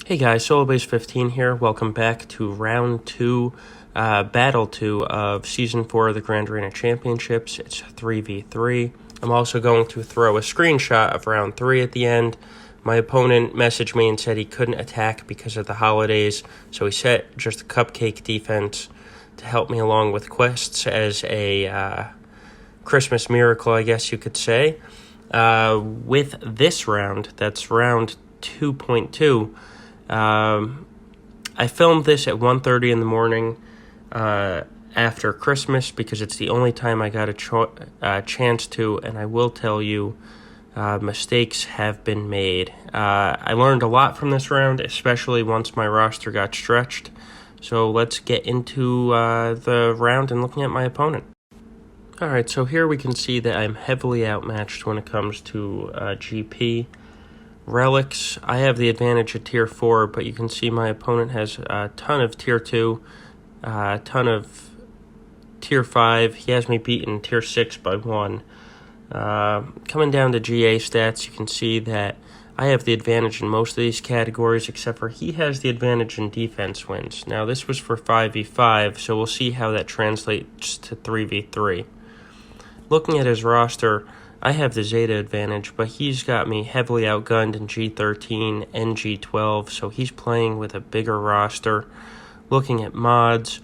Hey guys, SoloBase15 here. Welcome back to Round 2, Battle 2 of Season 4 of the Grand Arena Championships. It's 3v3. I'm also going to throw a screenshot of Round 3 at the end. My opponent messaged me and said he couldn't attack because of the holidays, so he set just a cupcake defense to help me along with quests as a Christmas miracle, I guess you could say. With this round, that's round 2.2, I filmed this at 1:30 in the morning after Christmas because it's the only time I got a chance to, and I will tell you, mistakes have been made. I learned a lot from this round, especially once my roster got stretched. So let's get into the round and looking at my opponent. Alright, so here we can see that I'm heavily outmatched when it comes to GP. Relics, I have the advantage at Tier 4, but you can see my opponent has a ton of Tier 2, a ton of Tier 5. He has me beaten Tier 6 by 1. Coming down to GA stats, you can see that I have the advantage in most of these categories, except for he has the advantage in defense wins. Now, this was for 5v5, so we'll see how that translates to 3v3. Looking at his roster, I have the Zeta advantage, but he's got me heavily outgunned in G13 and G12, so he's playing with a bigger roster. Looking at mods,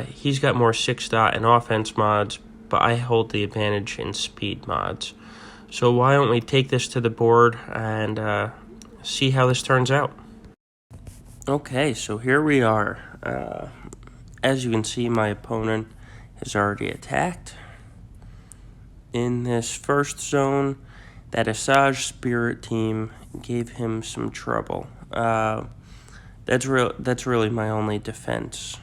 he's got more 6-dot and offense mods, but I hold the advantage in speed mods. So why don't we take this to the board and see how this turns out. Okay, so here we are. As you can see, my opponent has already attacked. In this first zone, that Asajj Spirit team gave him some trouble. That's really my only defense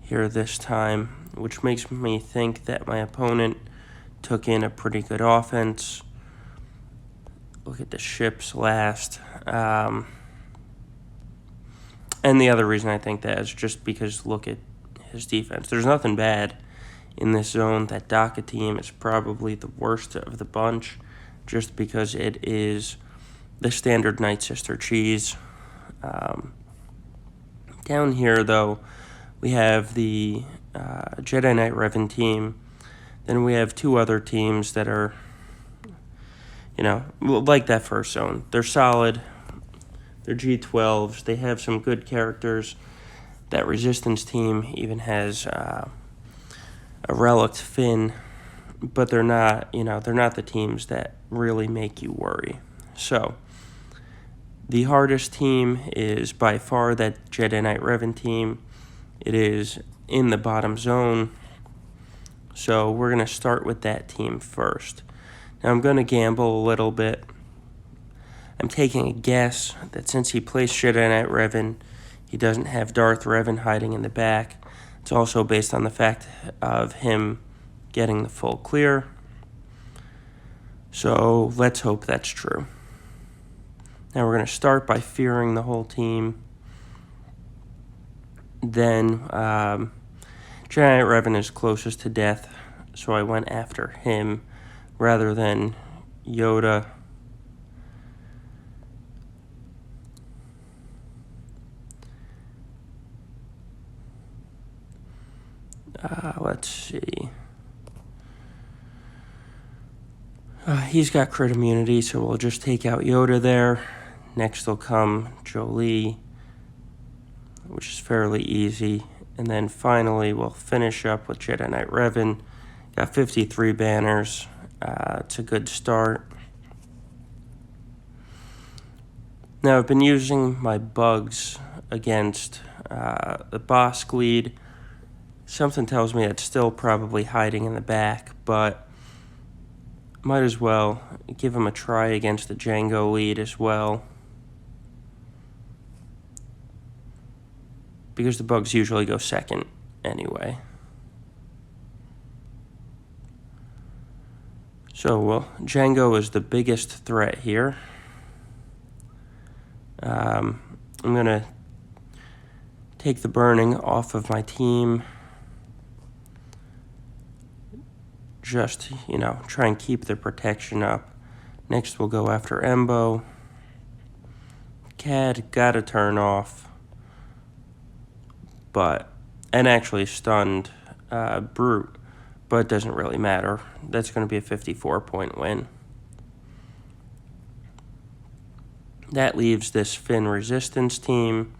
here this time, which makes me think that my opponent took in a pretty good offense. Look at the ships last. And the other reason I think that is just because look at his defense. There's nothing bad in this zone. That Daka team is probably the worst of the bunch just because it is the standard Night Sister cheese. Down here, though, we have the Jedi Knight Revan team. Then we have two other teams that are, like that first zone. They're solid. They're G12s. They have some good characters. That Resistance team even has a relic Finn, but they're not the teams that really make you worry. So, the hardest team is by far that Jedi Knight Revan team. It is in the bottom zone, so we're going to start with that team first. Now, I'm going to gamble a little bit. I'm taking a guess that since he plays Jedi Knight Revan, he doesn't have Darth Revan hiding in the back. It's also based on the fact of him getting the full clear. So let's hope that's true. Now we're going to start by fearing the whole team. Then Jedi Knight Revan is closest to death, so I went after him rather than Yoda. Let's see. He's got crit immunity, so we'll just take out Yoda there. Next will come Jolie, which is fairly easy. And then finally, we'll finish up with Jedi Knight Revan. Got 53 banners. It's a good start. Now, I've been using my bugs against the Bossk lead. Something tells me it's still probably hiding in the back, but might as well give him a try against the Jango lead as well. Because the bugs usually go second anyway. So, well, Jango is the biggest threat here. I'm going to take the burning off of my team. Just, try and keep the protection up. Next, we'll go after Embo. CAD got a turn off, and actually stunned Brute, but it doesn't really matter. That's going to be a 54-point win. That leaves this Finn Resistance team,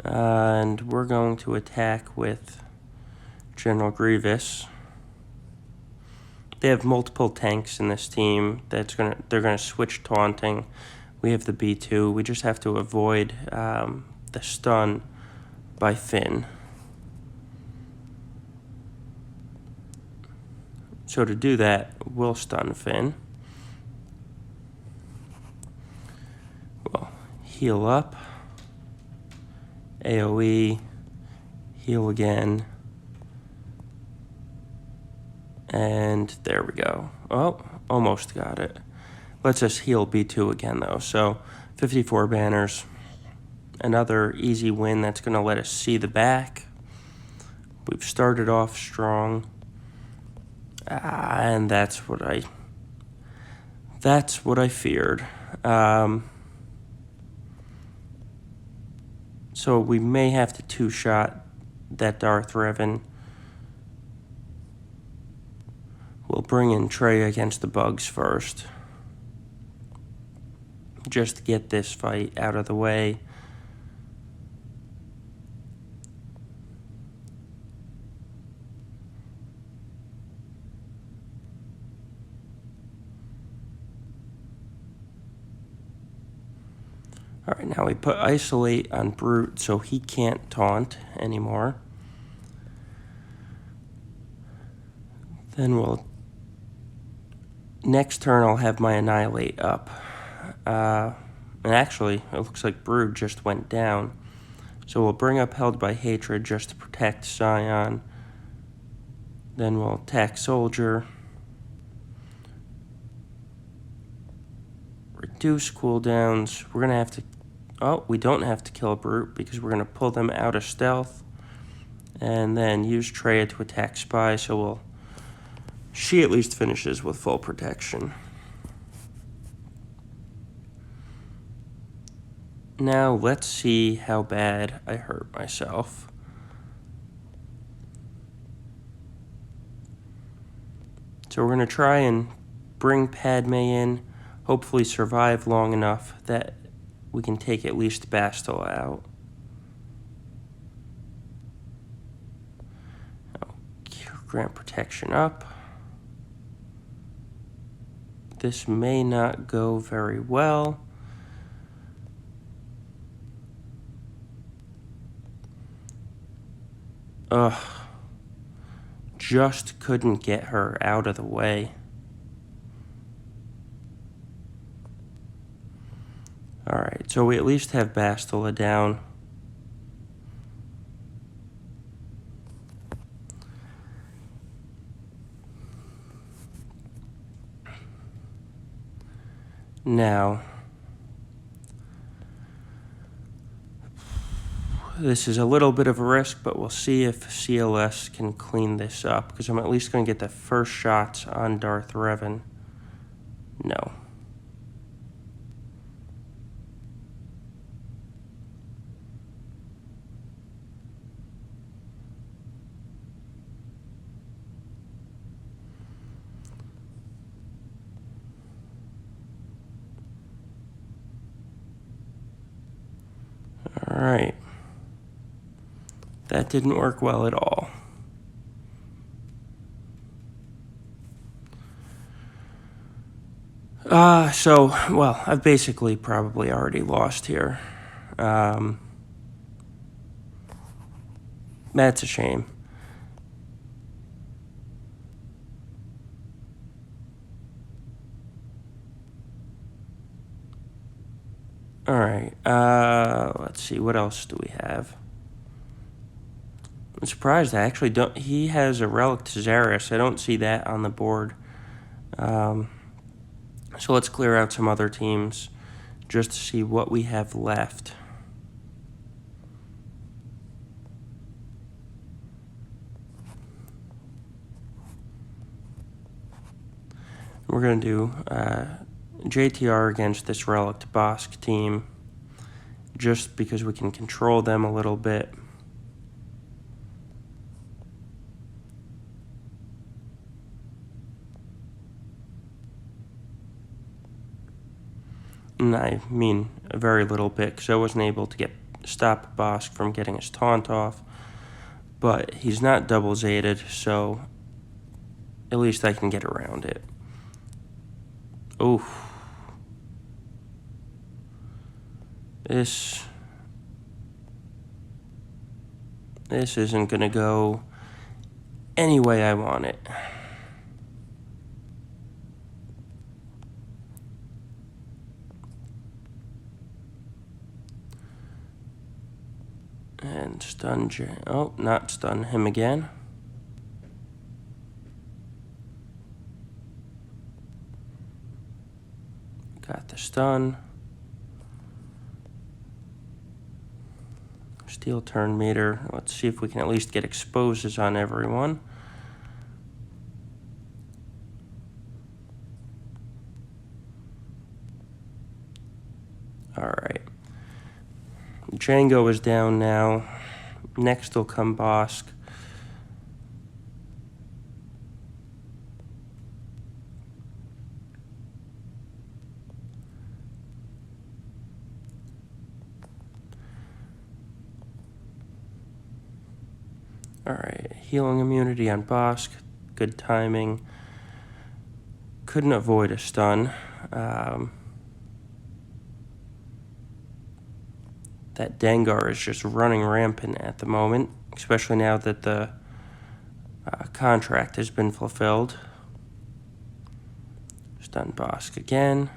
and we're going to attack with General Grievous. They have multiple tanks in this team. They're gonna switch taunting. We have the B2. We just have to avoid the stun by Finn. So to do that, we'll stun Finn. We'll heal up. AoE. Heal again. And there we go. Oh, almost got it. Let's us heal B2 again, though. So 54 banners. Another easy win that's going to let us see the back. We've started off strong. And that's what I feared. So we may have to two-shot that Darth Revan. We'll bring in Traya against the bugs first, just to get this fight out of the way. All right, now we put Isolate on Brute so he can't taunt anymore. Then next turn I'll have my Annihilate up. And actually, it looks like Brood just went down. So we'll bring up Held by Hatred just to protect Scion. Then we'll attack Soldier. Reduce cooldowns. We're going to have to... Oh, we don't have to kill a Brute because we're going to pull them out of stealth. And then use Traya to attack Spy, so she at least finishes with full protection. Now let's see how bad I hurt myself. So we're going to try and bring Padme in, hopefully survive long enough that we can take at least Bastila out. Grant protection up. This may not go very well. Just couldn't get her out of the way. Alright, so we at least have Bastila down. Now, this is a little bit of a risk, but we'll see if CLS can clean this up, because I'm at least going to get the first shots on Darth Revan. No. Alright. That didn't work well at all. Well, I've basically probably already lost here. That's a shame. Alright, let's see, what else do we have? I'm surprised I actually don't... He has a Relic to Zaris. I don't see that on the board. So let's clear out some other teams just to see what we have left. We're going to do JTR against this Relic to Bossk team. just because we can control them a little bit. And I mean a very little bit, because I wasn't able to stop Bossk from getting his taunt off. But he's not double zated, so at least I can get around it. Oof. This isn't gonna go any way I want it. And stun oh, not stun him again. Got the stun. Steel turn meter. Let's see if we can at least get exposes on everyone. Alright. Jango is down now. Next will come Bossk. Alright, healing immunity on Bossk. Good timing. Couldn't avoid a stun. That Dengar is just running rampant at the moment, especially now that the contract has been fulfilled. Stun Bossk again.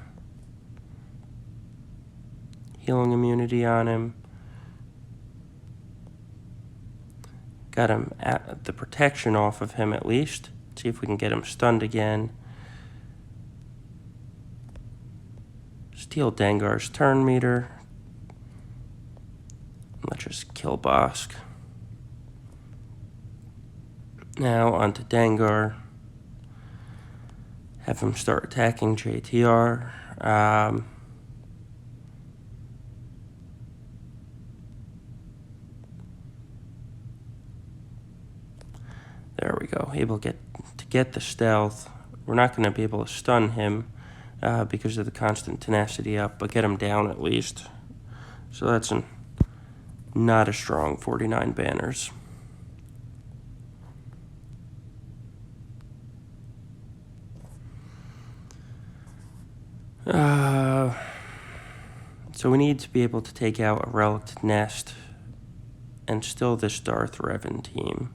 Healing immunity on him. Got him at the protection off of him at least. See if we can get him stunned again. Steal Dengar's turn meter. Let's just kill Bossk. Now onto Dengar. Have him start attacking JTR. There we go. Able to get the stealth. We're not going to be able to stun him because of the constant tenacity up, but get him down at least. So that's not a strong 49 banners. So we need to be able to take out a Relic Nest and still this Darth Revan team.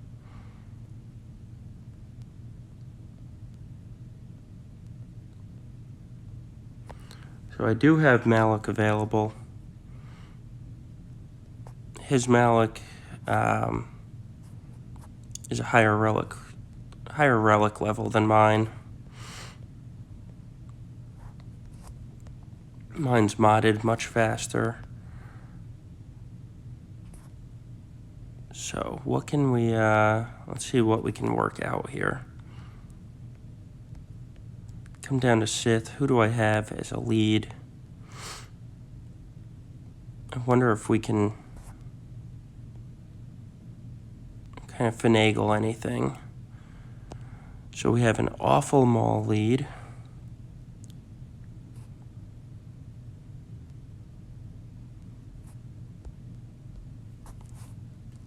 So I do have Malak available. His Malak is a higher relic level than mine. Mine's modded much faster. So what can we, let's see what we can work out here. Come down to Sith. Who do I have as a lead? I wonder if we can kind of finagle anything. So we have an awful Maul lead.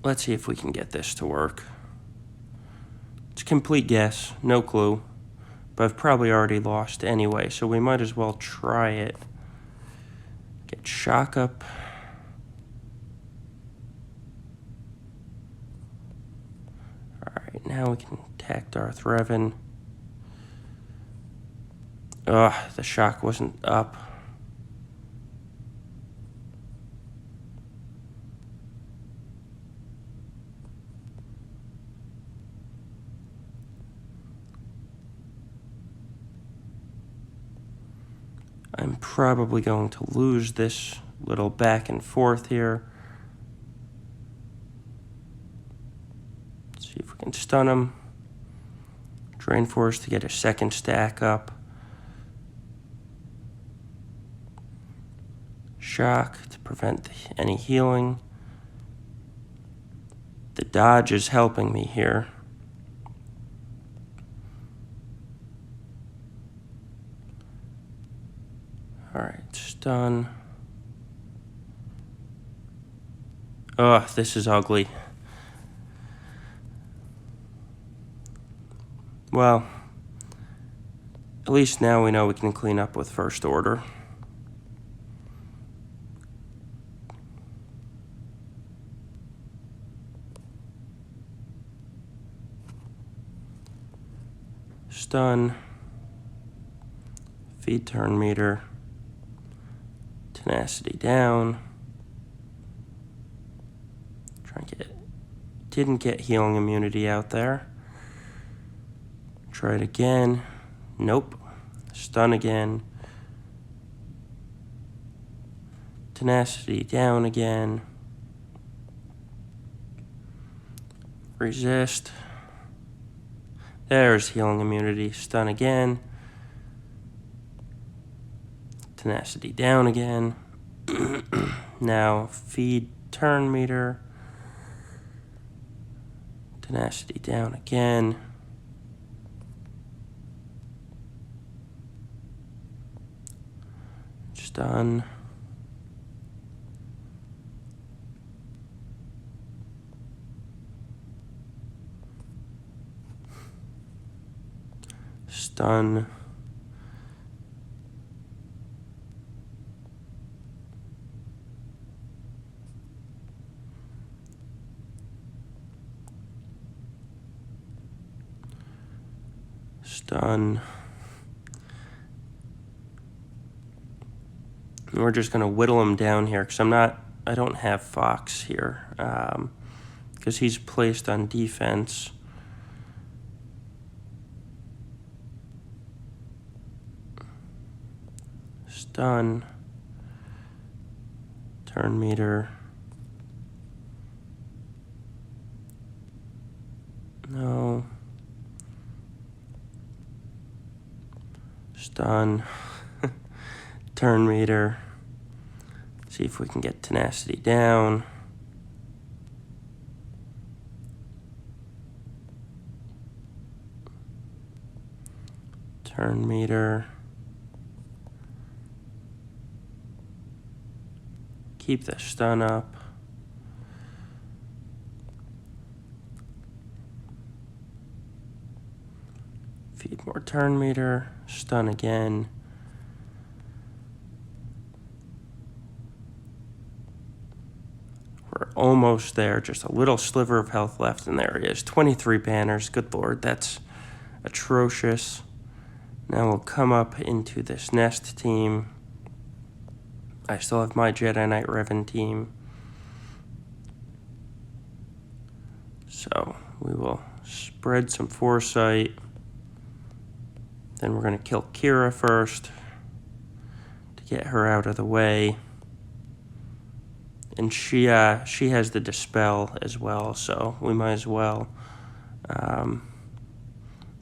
Let's see if we can get this to work. It's a complete guess, no clue. But I've probably already lost anyway, so we might as well try it. Get Shaak up. Alright, now we can attack Darth Revan. Ugh, the Shaak wasn't up. I'm probably going to lose this little back and forth here. Let's see if we can stun him. Drain Force to get a second stack up. Shaak to prevent any healing. The dodge is helping me here. Alright, stun. Oh, this is ugly. Well, at least now we know we can clean up with First Order. Stun. Feed turn meter. Tenacity down. Didn't get healing immunity out there. Try it again. Nope. Stun again. Tenacity down again. Resist. There's healing immunity. Stun again. Tenacity down again. Now feed turn meter. Tenacity down again. Stun. Stun. Stun. And we're just going to whittle him down here because I don't have Fox here because he's placed on defense. Stun. Turn meter. No. Stun. Turn meter. See if we can get tenacity down. Turn meter. Keep the stun up. Feed more turn meter. Stun again. We're almost there. Just a little sliver of health left, and there he is. 23 banners. Good lord, that's atrocious. Now we'll come up into this nest team. I still have my Jedi Knight Revan team. So we will spread some foresight. Then we're going to kill Qi'ra first to get her out of the way. And she has the Dispel as well, so we might as well.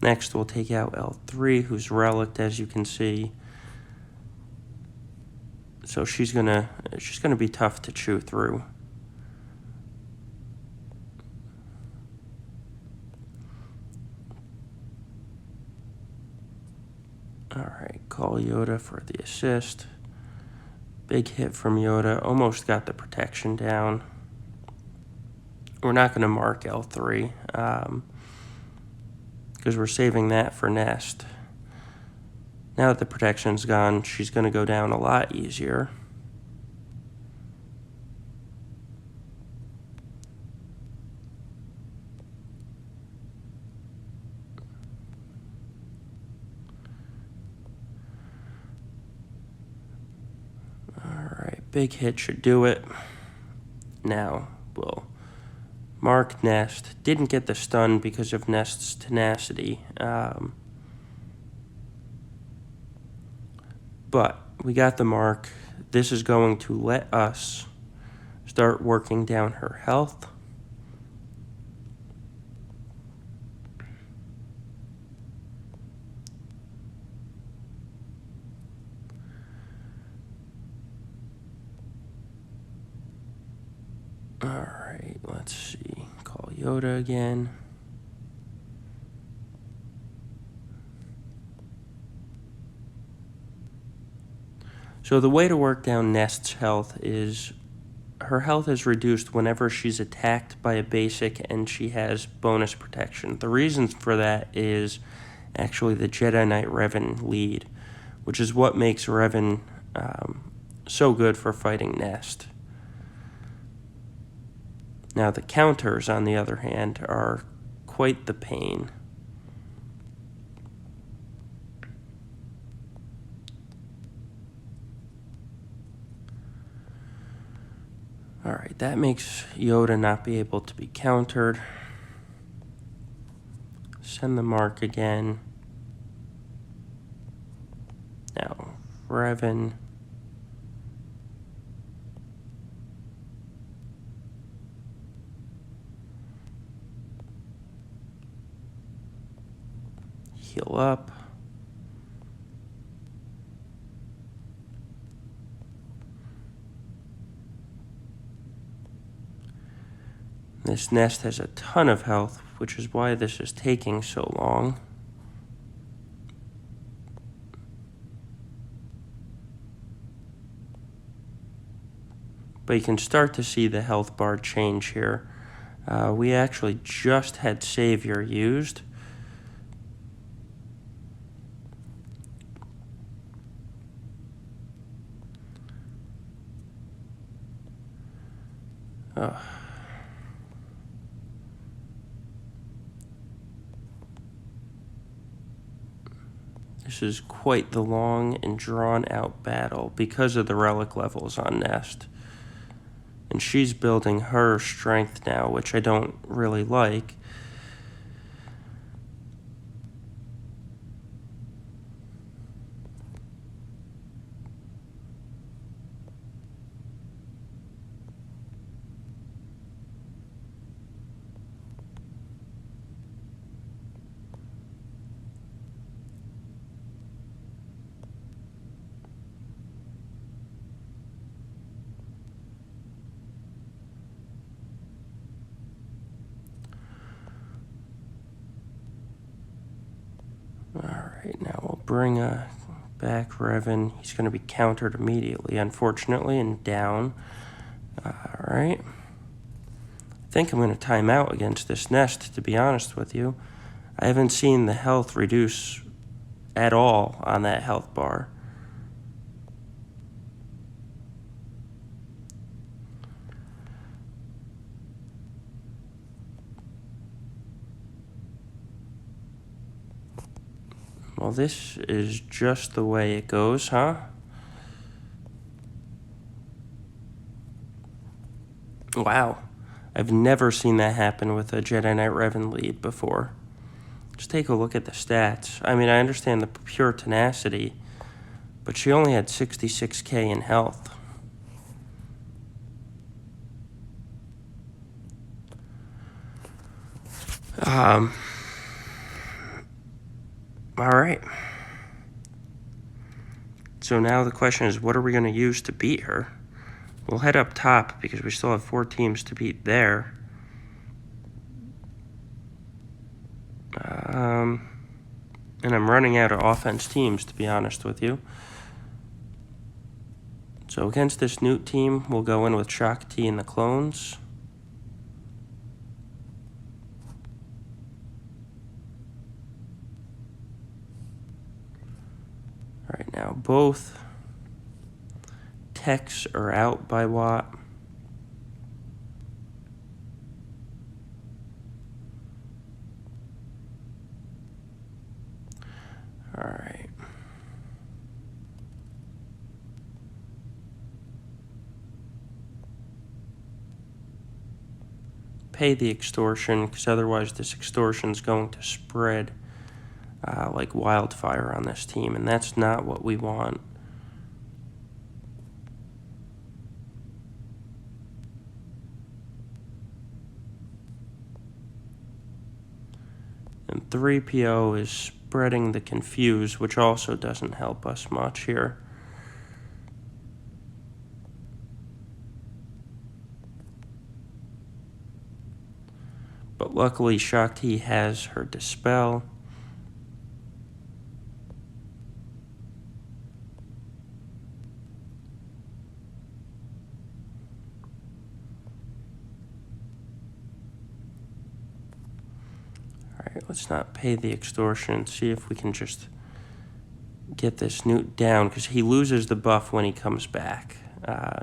Next, we'll take out L3, who's relicked, as you can see. So she's gonna be tough to chew through. All right, call Yoda for the assist. Big hit from Yoda. Almost got the protection down. We're not going to mark L3 because we're saving that for Nest. Now that the protection's gone, she's going to go down a lot easier. Alright, big hit should do it. Now we'll mark Nest. Didn't get the stun because of Nest's tenacity. But we got the mark. This is going to let us start working down her health. Alright, let's see. Call Yoda again. So the way to work down Nest's health is her health is reduced whenever she's attacked by a basic and she has bonus protection. The reason for that is actually the Jedi Knight Revan lead, which is what makes Revan so good for fighting Nest. Now the counters, on the other hand, are quite the pain. Alright, that makes Yoda not be able to be countered. Send the mark again. Now, Revan. Heal up. This Nest has a ton of health, which is why this is taking so long. But you can start to see the health bar change here. We actually just had Savior used. This is quite the long and drawn-out battle because of the relic levels on Nest. And she's building her strength now, which I don't really like. Alright, now we'll bring back Revan. He's going to be countered immediately, unfortunately, and down. Alright. I think I'm going to time out against this Nest, to be honest with you. I haven't seen the health reduce at all on that health bar. Well, this is just the way it goes, huh? Wow. I've never seen that happen with a Jedi Knight Revan lead before. Just take a look at the stats. I mean, I understand the pure tenacity, but she only had 66k in health. Alright. So now the question is, what are we going to use to beat her? We'll head up top because we still have 4 teams to beat there. And I'm running out of offense teams, to be honest with you. So against this Nute team, we'll go in with Shaak T and the clones. Alright, now both techs are out by Watt. Alright. Pay the extortion, because otherwise this extortion is going to spread like wildfire on this team, and that's not what we want. And 3PO is spreading the confuse, which also doesn't help us much here. But luckily, Shakti has her Dispel. Alright, let's not pay the extortion. See if we can just get this Nute down, because he loses the buff when he comes back.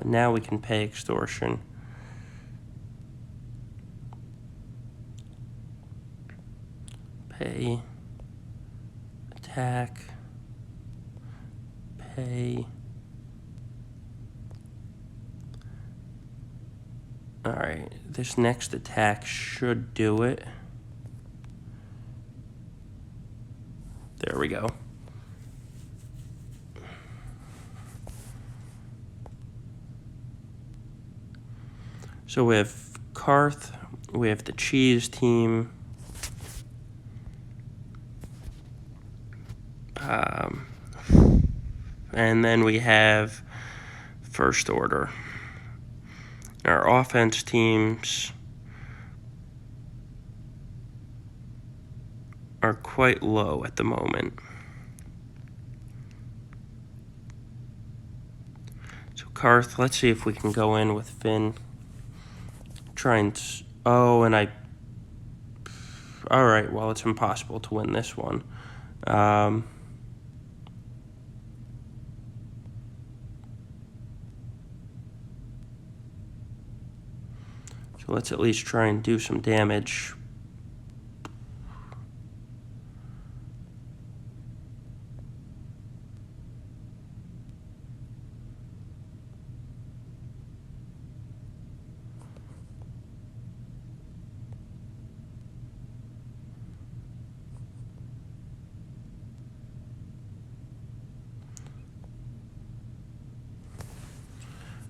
Now we can pay extortion. Pay. Attack. Pay. Alright, this next attack should do it. There we go. So we have Carth, we have the cheese team. And then we have First Order. Our offense teams are quite low at the moment. So Carth, let's see if we can go in with Finn. Try and... Oh, and I... Alright, well, it's impossible to win this one. So let's at least try and do some damage.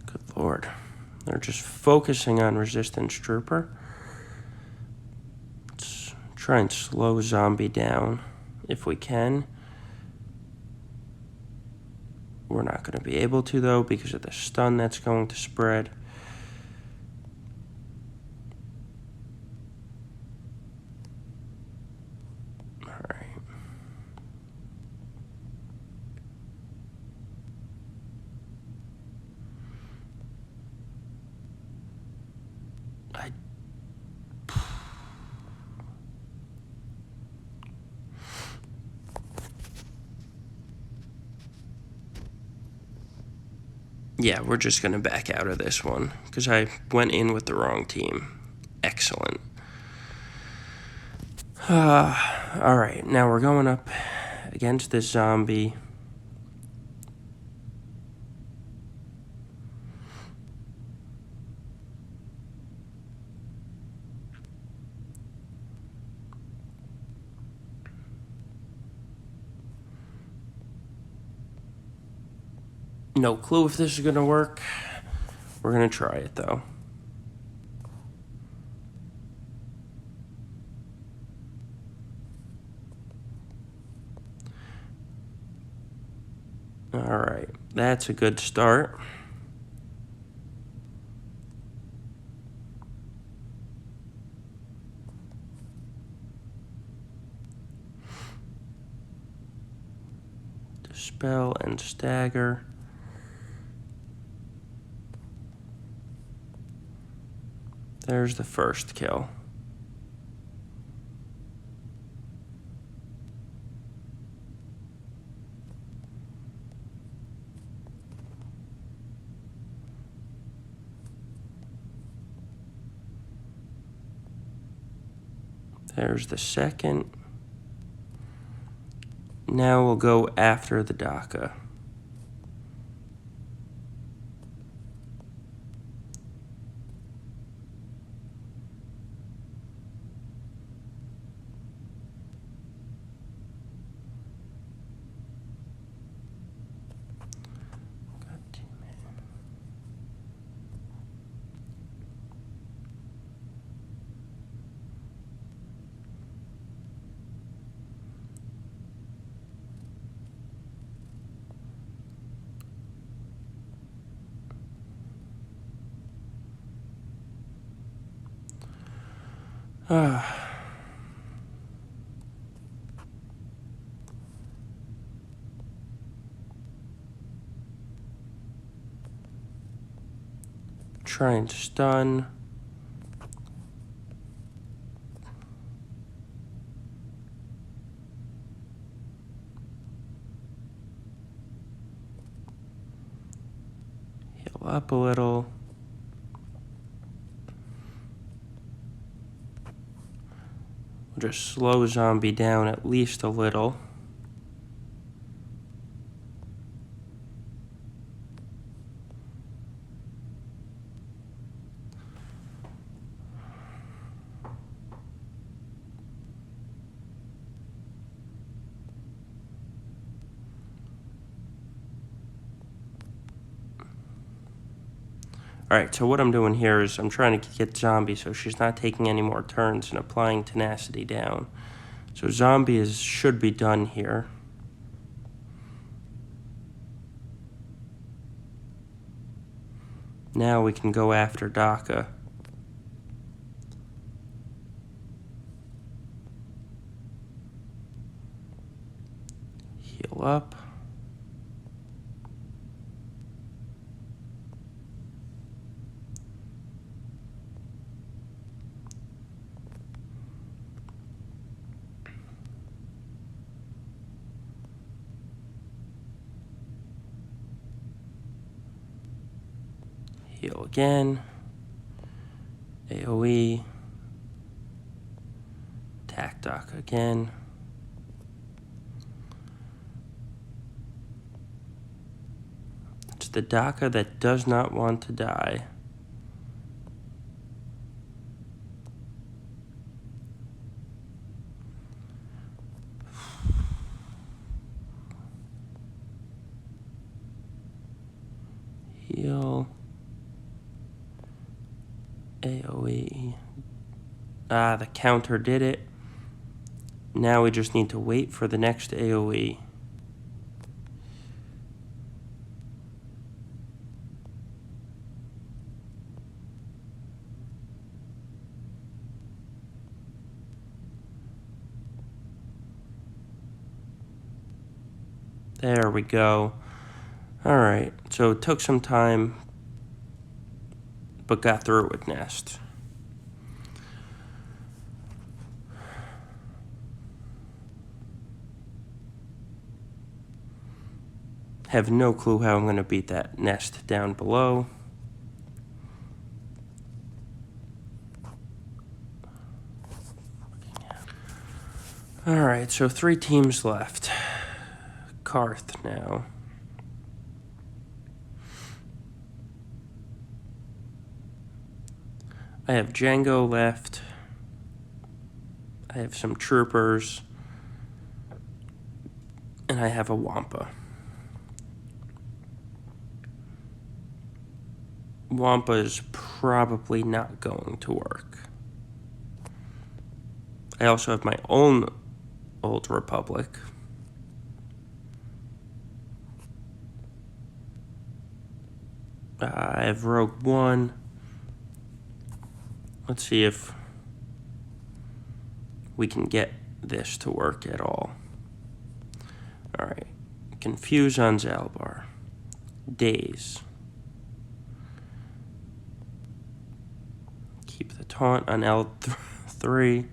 Good Lord. They're just focusing on Resistance Trooper. Let's try and slow Zombie down if we can. We're not going to be able to, though, because of the stun that's going to spread. Alright. Yeah, we're just going to back out of this one because I went in with the wrong team. Excellent. Alright, now we're going up against this zombie. No clue if this is going to work. We're going to try it, though. Alright, that's a good start. Dispel and stagger. There's the first kill. There's the second. Now we'll go after the Daka. Try and stun. Heal up a little. We'll just slow zombie down at least a little. Alright, so what I'm doing here is I'm trying to get Zombie so she's not taking any more turns and applying tenacity down. So Zombie should be done here. Now we can go after Daka. Heal up. Heal again. AoE. Attack Daka again. It's the Daka that does not want to die. Heal. AoE. The counter did it. Now we just need to wait for the next AoE. There we go. Alright, so it took some time, but got through it with Nest. Have no clue how I'm going to beat that Nest down below. Alright, so 3 teams left. Carth now. I have Jango left. I have some troopers. And I have a Wampa. Wampa is probably not going to work. I also have my own Old Republic. I have Rogue One. Let's see if we can get this to work at all. Alright. Confuse on Zalbar. Daze. Keep the taunt on L3.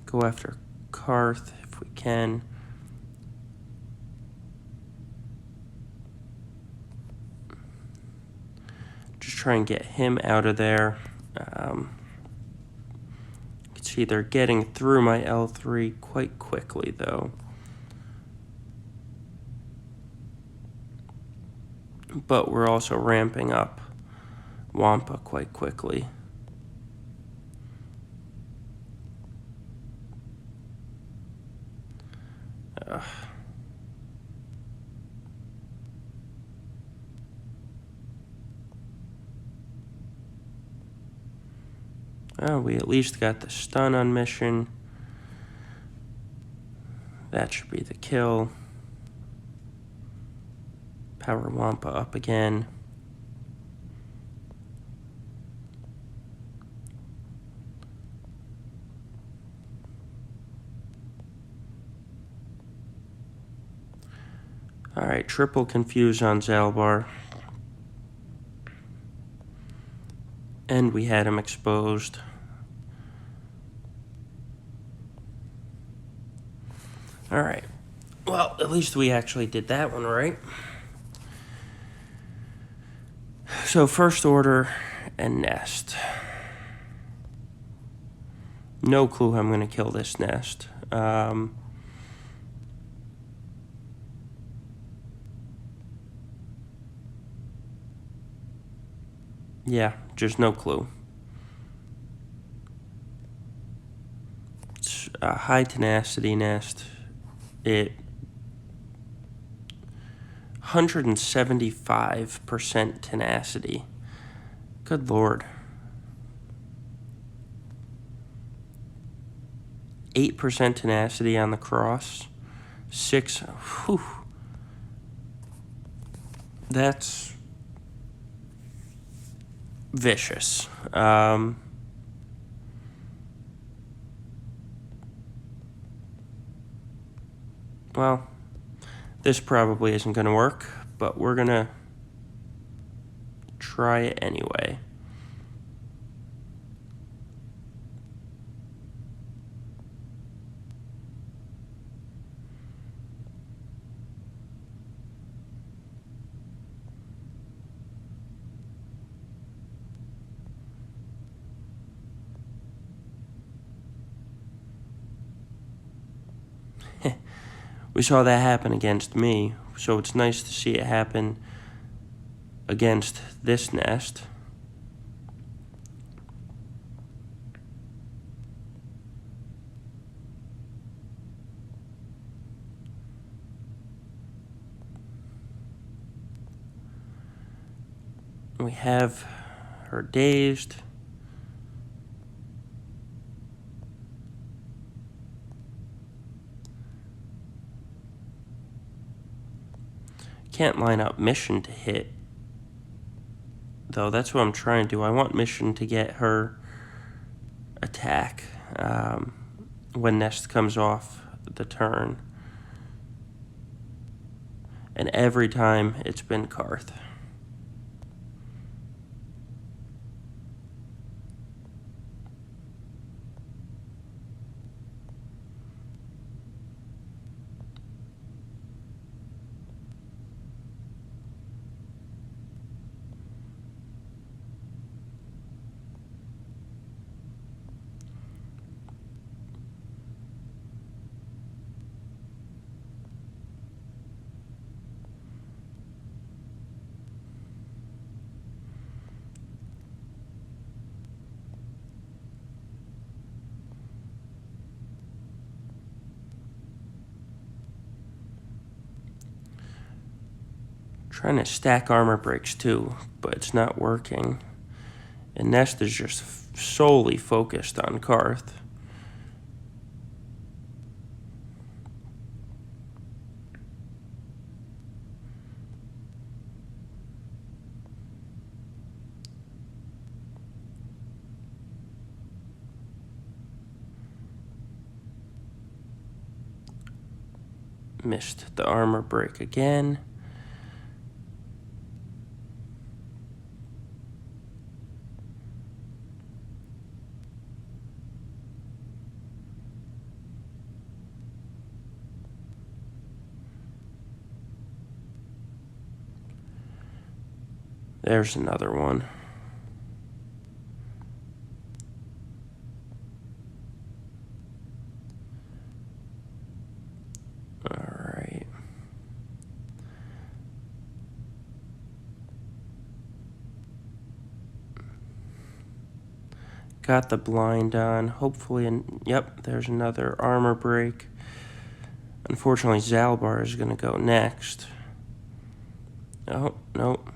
Go after Carth if we can. Just try and get him out of there. You can see they're getting through my L3 quite quickly, though. But we're also ramping up Wampa quite quickly. Oh, we at least got the stun on mission. That should be the kill. Power Wampa up again. Alright, triple confuse on Zalbar. And we had him exposed. Alright. Well, at least we actually did that one right. So, first order and nest. No clue how I'm going to kill this nest. Yeah, just no clue. It's a high tenacity nest. It 175% tenacity. Good lord. 8% tenacity on the cross. 6. Whew. That's vicious. Well, this probably isn't going to work, but we're going to try it anyway. We saw that happen against me, so it's nice to see it happen against this nest. We have her dazed. Can't line up mission to hit, though. That's what I'm trying to do. I want mission to get her attack when nest comes off the turn. And every time it's been Carth. Trying to stack armor breaks too, but it's not working. And Nest is just solely focused on Carth. Missed the armor break again. There's another one. Alright. Got the blind on. Hopefully, yep, there's another armor break. Unfortunately, Zalbar is going to go next. Oh, nope.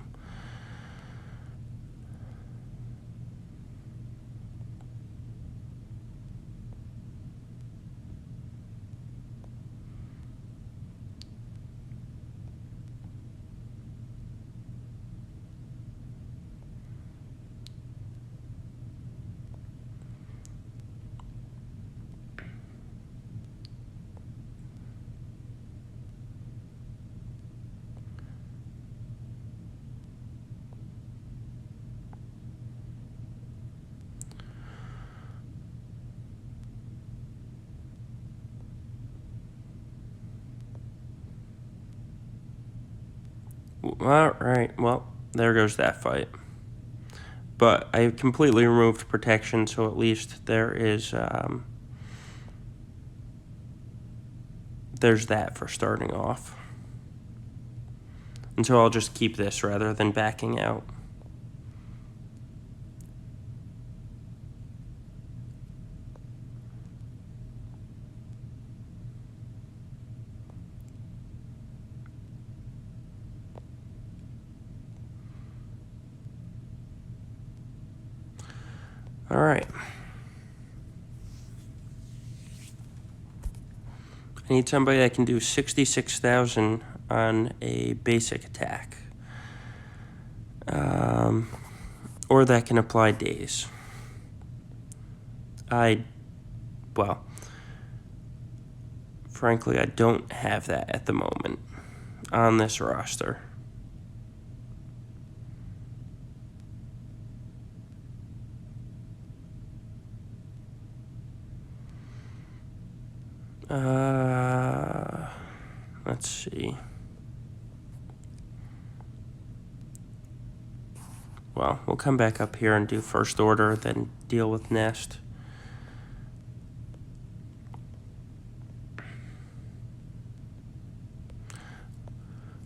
Alright, well, there goes that fight. But I completely removed protection, so at least there is, there's that for starting off. And so I'll just keep this rather than backing out. All right. I need somebody that can do 66,000 on a basic attack. Or that can apply days. Well, frankly, I don't have that at the moment on this roster. Let's see. Well, we'll come back up here and do first order, then deal with nest.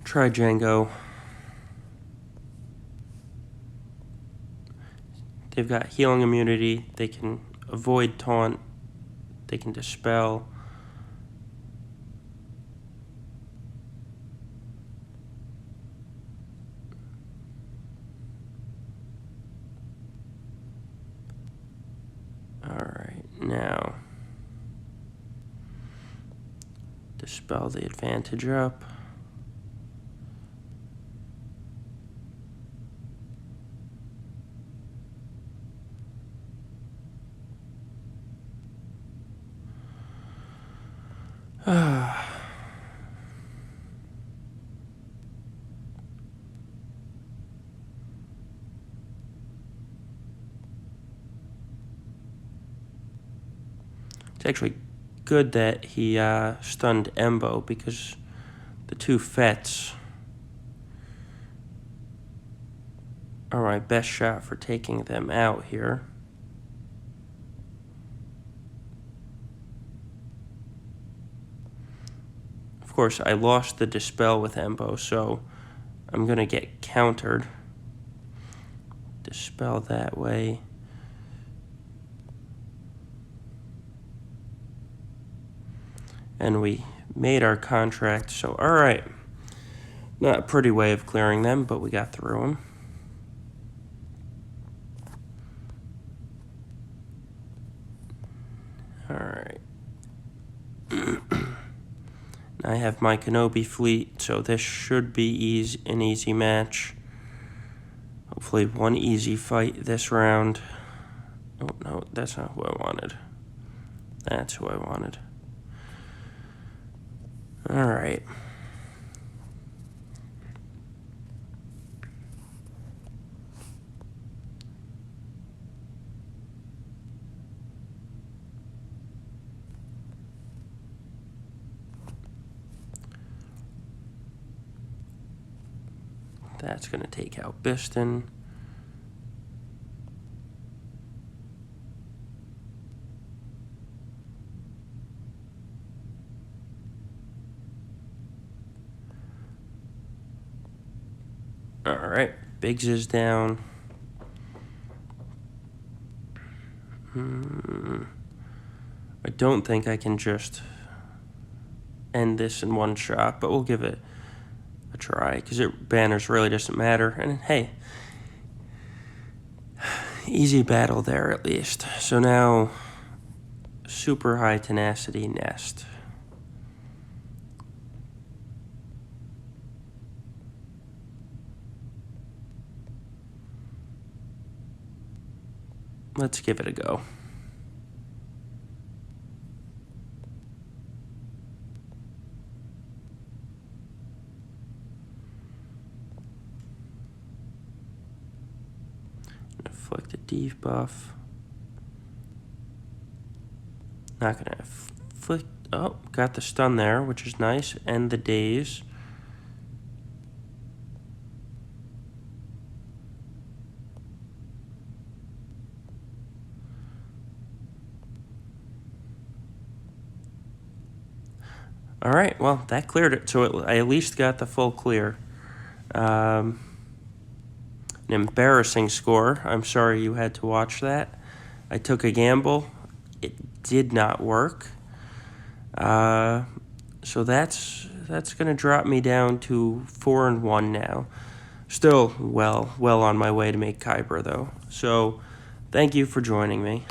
Try Jango. They've got healing immunity. They can avoid taunt. They can dispel. Alright, now dispel the advantage up. It's actually good that he stunned Embo, because the two Fets are my best shot for taking them out here. Of course, I lost the dispel with Embo, so I'm going to get countered. Dispel that way. And we made our contract, so alright. Not a pretty way of clearing them, but we got through them. Alright. I have my Kenobi fleet, so this should be an easy match. Hopefully one easy fight this round. Oh, no, that's not who I wanted. That's who I wanted. Alright. That's going to take out Biston. Alright, Biggs is down. I don't think I can just end this in one shot, but we'll give it a try, because banners really doesn't matter. And hey, easy battle there at least. So now, super high tenacity nest. Let's give it a go. Inflict a debuff. Not gonna inflict. Oh, got the stun there, which is nice, and the daze. All right, well, that cleared it. So I at least got the full clear. An embarrassing score. I'm sorry you had to watch that. I took a gamble. It did not work. So that's going to drop me down to 4-1 now. Still well on my way to make Qi'ra, though. So thank you for joining me.